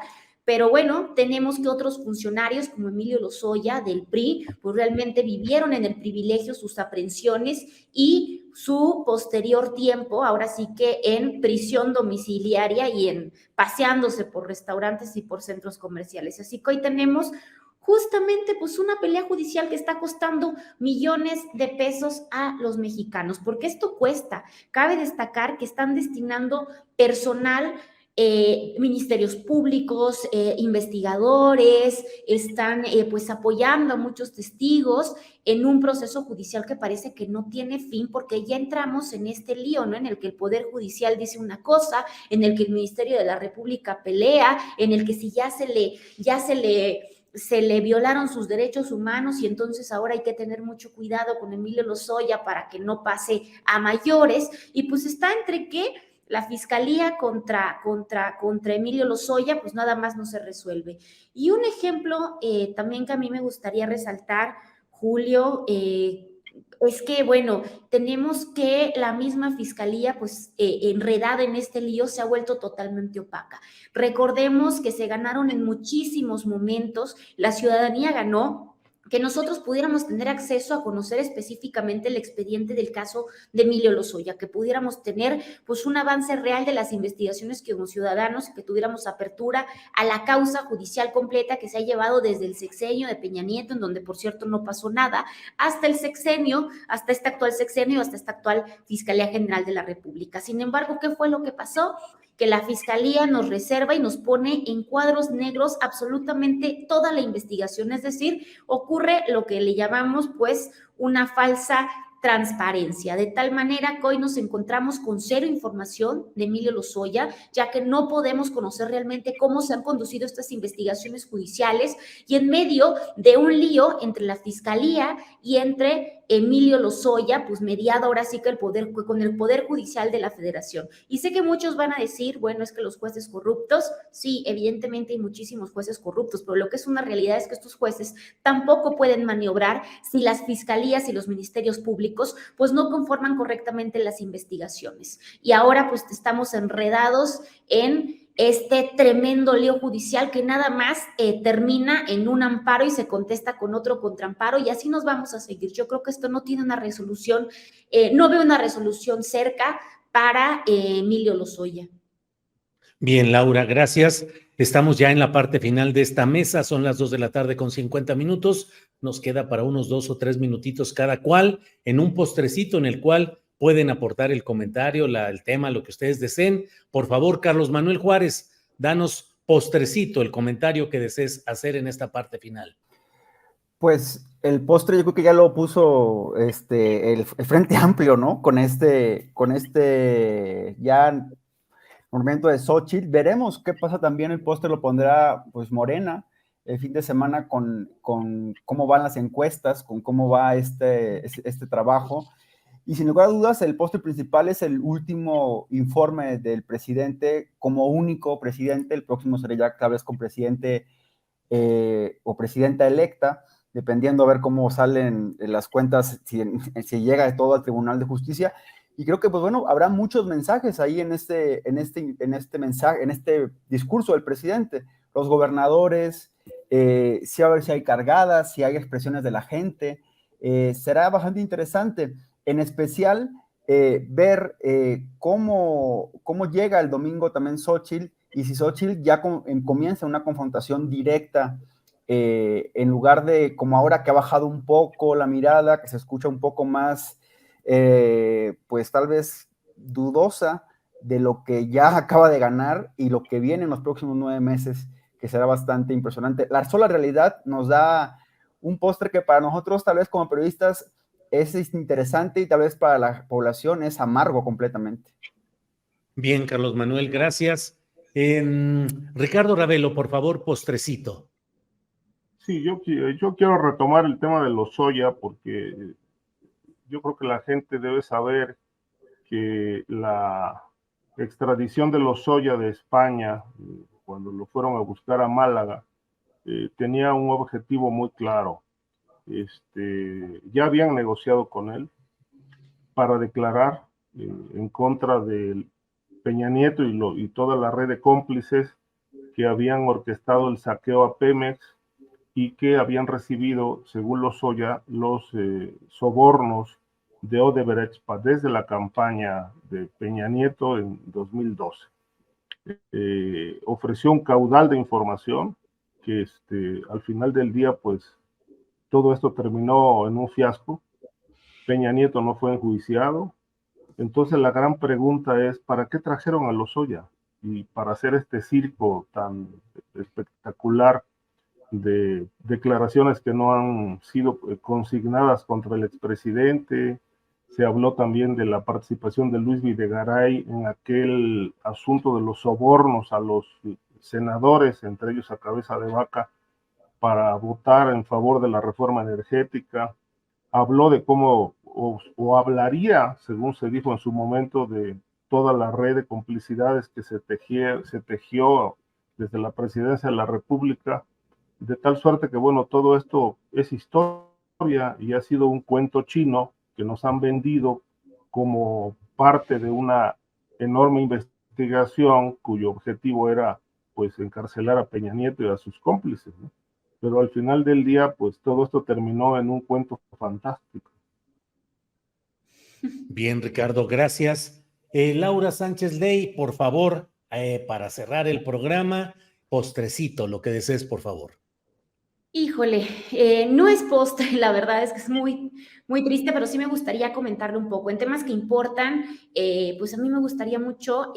Pero bueno, tenemos que otros funcionarios como Emilio Lozoya del PRI, pues realmente vivieron en el privilegio sus aprehensiones y su posterior tiempo, ahora sí que en prisión domiciliaria y en paseándose por restaurantes y por centros comerciales. Así que hoy tenemos justamente pues una pelea judicial que está costando millones de pesos a los mexicanos, porque esto cuesta. Cabe destacar que están destinando personal, ministerios públicos, investigadores, están pues apoyando a muchos testigos en un proceso judicial que parece que no tiene fin, porque ya entramos en este lío, ¿no? En el que el Poder Judicial dice una cosa, en el que el Ministerio de la República pelea, en el que si se le violaron sus derechos humanos y entonces ahora hay que tener mucho cuidado con Emilio Lozoya para que no pase a mayores, y pues está entre que la Fiscalía contra Emilio Lozoya, pues nada más no se resuelve. Y un ejemplo también que a mí me gustaría resaltar, Julio, es que, bueno, tenemos que la misma Fiscalía, pues enredada en este lío, se ha vuelto totalmente opaca. Recordemos que se ganaron en muchísimos momentos, la ciudadanía ganó que nosotros pudiéramos tener acceso a conocer específicamente el expediente del caso de Emilio Lozoya, que pudiéramos tener pues un avance real de las investigaciones que como ciudadanos, que tuviéramos apertura a la causa judicial completa que se ha llevado desde el sexenio de Peña Nieto, en donde por cierto no pasó nada, hasta el sexenio, hasta este actual sexenio, hasta esta actual Fiscalía General de la República. Sin embargo, ¿qué fue lo que pasó? Que la Fiscalía nos reserva y nos pone en cuadros negros absolutamente toda la investigación, es decir, ocurre lo que le llamamos pues una falsa transparencia, de tal manera que hoy nos encontramos con cero información de Emilio Lozoya, ya que no podemos conocer realmente cómo se han conducido estas investigaciones judiciales y en medio de un lío entre la Fiscalía y entre Emilio Lozoya, pues mediado ahora sí que con el Poder Judicial de la Federación. Y sé que muchos van a decir, bueno, es que los jueces corruptos, sí, evidentemente hay muchísimos jueces corruptos, pero lo que es una realidad es que estos jueces tampoco pueden maniobrar si las fiscalías y los ministerios públicos pues no conforman correctamente las investigaciones. Y ahora pues estamos enredados en este tremendo lío judicial que nada más termina en un amparo y se contesta con otro contraamparo, y así nos vamos a seguir. Yo creo que esto no tiene una resolución, no veo una resolución cerca para Emilio Lozoya. Bien, Laura, gracias. Estamos ya en la parte final de esta mesa, son las 2:50 p.m. Nos queda para unos 2 o 3 minutitos cada cual en un postrecito en el cual pueden aportar el comentario, el tema, lo que ustedes deseen. Por favor, Carlos Manuel Juárez, danos postrecito, el comentario que desees hacer en esta parte final. Pues el postre yo creo que ya lo puso el Frente Amplio, ¿no? Con este ya movimiento de Xóchitl. Veremos qué pasa también. El postre lo pondrá pues Morena el fin de semana con cómo van las encuestas, con cómo va este trabajo. Y sin lugar a dudas, el postre principal es el último informe del presidente como único presidente. El próximo será ya tal vez con presidente o presidenta electa, dependiendo a ver cómo salen las cuentas, si llega de todo al Tribunal de Justicia. Y creo que, pues bueno, habrá muchos mensajes ahí en este discurso del presidente. Los gobernadores, si a ver si hay cargadas, si hay expresiones de la gente. Será bastante interesante. En especial, ver cómo llega el domingo también Xóchitl, y si Xóchitl ya comienza una confrontación directa, en lugar de como ahora que ha bajado un poco la mirada, que se escucha un poco más, pues tal vez dudosa de lo que ya acaba de ganar y lo que viene en los próximos 9 meses, que será bastante impresionante. La sola realidad nos da un postre que para nosotros, tal vez como periodistas, es interesante, y tal vez para la población es amargo completamente. Bien, Carlos Manuel, gracias. Ricardo Ravelo, por favor, postrecito. Sí, yo quiero retomar el tema de Lozoya, porque yo creo que la gente debe saber que la extradición de Lozoya de España, cuando lo fueron a buscar a Málaga, tenía un objetivo muy claro. Ya habían negociado con él para declarar en contra de Peña Nieto y toda la red de cómplices que habían orquestado el saqueo a Pemex y que habían recibido, según Lozoya, los sobornos de Odebrecht desde la campaña de Peña Nieto en 2012. Ofreció un caudal de información que al final del día, pues, todo esto terminó en un fiasco. Peña Nieto no fue enjuiciado. Entonces la gran pregunta es, ¿para qué trajeron a Lozoya? Y para hacer este circo tan espectacular de declaraciones que no han sido consignadas contra el expresidente. Se habló también de la participación de Luis Videgaray en aquel asunto de los sobornos a los senadores, entre ellos a Cabeza de Vaca, para votar en favor de la reforma energética. Habló de cómo, o hablaría, según se dijo en su momento, de toda la red de complicidades que se tejió desde la presidencia de la República, de tal suerte que, bueno, todo esto es historia y ha sido un cuento chino que nos han vendido como parte de una enorme investigación cuyo objetivo era, pues, encarcelar a Peña Nieto y a sus cómplices, ¿no? Pero al final del día, pues, todo esto terminó en un cuento fantástico. Bien, Ricardo, gracias. Laura Sánchez Ley, por favor, para cerrar el programa, postrecito, lo que desees, por favor. Híjole, no es postre, la verdad es que es muy, muy triste, pero sí me gustaría comentarle un poco. En temas que importan, pues a mí me gustaría mucho,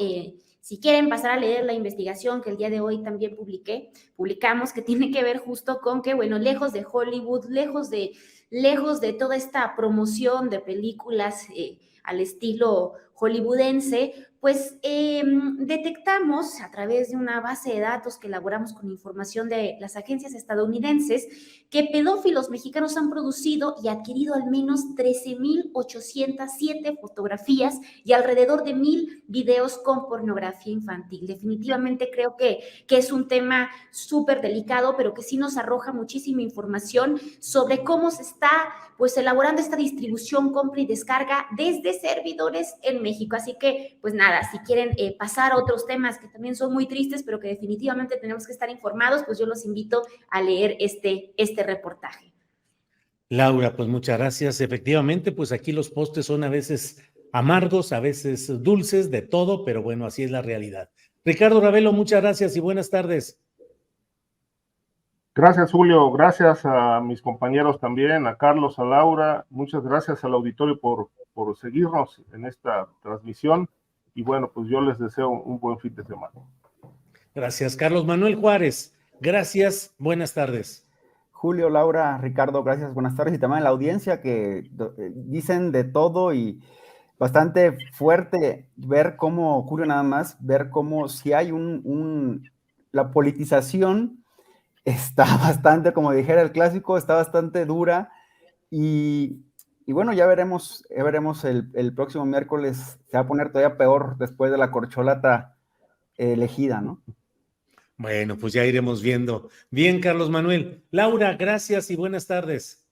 si quieren pasar a leer la investigación que el día de hoy también publicamos, que tiene que ver justo con que, bueno, lejos de Hollywood, lejos de toda esta promoción de películas al estilo hollywoodense, pues detectamos a través de una base de datos que elaboramos con información de las agencias estadounidenses que pedófilos mexicanos han producido y adquirido al menos 13,807 fotografías y alrededor de 1,000 videos con pornografía infantil. Definitivamente creo que es un tema súper delicado, pero que sí nos arroja muchísima información sobre cómo se está pues elaborando esta distribución, compra y descarga desde servidores en México. Así que, pues nada, si quieren pasar a otros temas que también son muy tristes, pero que definitivamente tenemos que estar informados, pues yo los invito a leer este reportaje. Laura, pues muchas gracias. Efectivamente, pues aquí los postres son a veces amargos, a veces dulces, de todo, pero bueno, así es la realidad. Ricardo Ravelo, muchas gracias y buenas tardes. Gracias, Julio. Gracias a mis compañeros también, a Carlos, a Laura. Muchas gracias al auditorio por seguirnos en esta transmisión. Y bueno, pues yo les deseo un buen fin de semana. Gracias, Carlos Manuel Juárez. Gracias, buenas tardes. Julio, Laura, Ricardo, gracias, buenas tardes. Y también a la audiencia que dicen de todo y bastante fuerte ver cómo, Julio, nada más, ver cómo si hay la politización está bastante, como dijera el clásico, está bastante dura y bueno, ya veremos el próximo miércoles, se va a poner todavía peor después de la corcholata elegida, ¿no? Bueno, pues ya iremos viendo. Bien, Carlos Manuel. Laura, gracias y buenas tardes.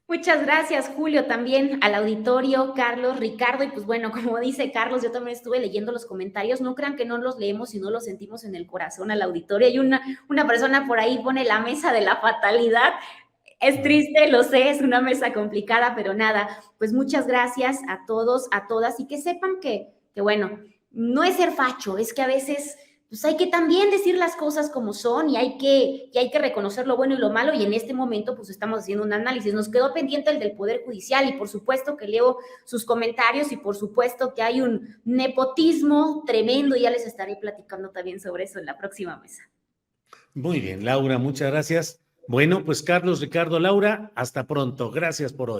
Muchas gracias, Julio, también al auditorio, Carlos, Ricardo, y pues bueno, como dice Carlos, yo también estuve leyendo los comentarios, no crean que no los leemos y no los sentimos en el corazón al auditorio. Hay una persona por ahí pone la mesa de la fatalidad. Es triste, lo sé, es una mesa complicada, pero nada, pues muchas gracias a todos, a todas, y que sepan que bueno, no es ser facho, es que a veces pues hay que también decir las cosas como son y hay que reconocer lo bueno y lo malo, y en este momento pues estamos haciendo un análisis. Nos quedó pendiente el del Poder Judicial y por supuesto que leo sus comentarios y por supuesto que hay un nepotismo tremendo, y ya les estaré platicando también sobre eso en la próxima mesa. Muy bien, Laura, muchas gracias. Bueno, pues Carlos, Ricardo, Laura, hasta pronto. Gracias por hoy.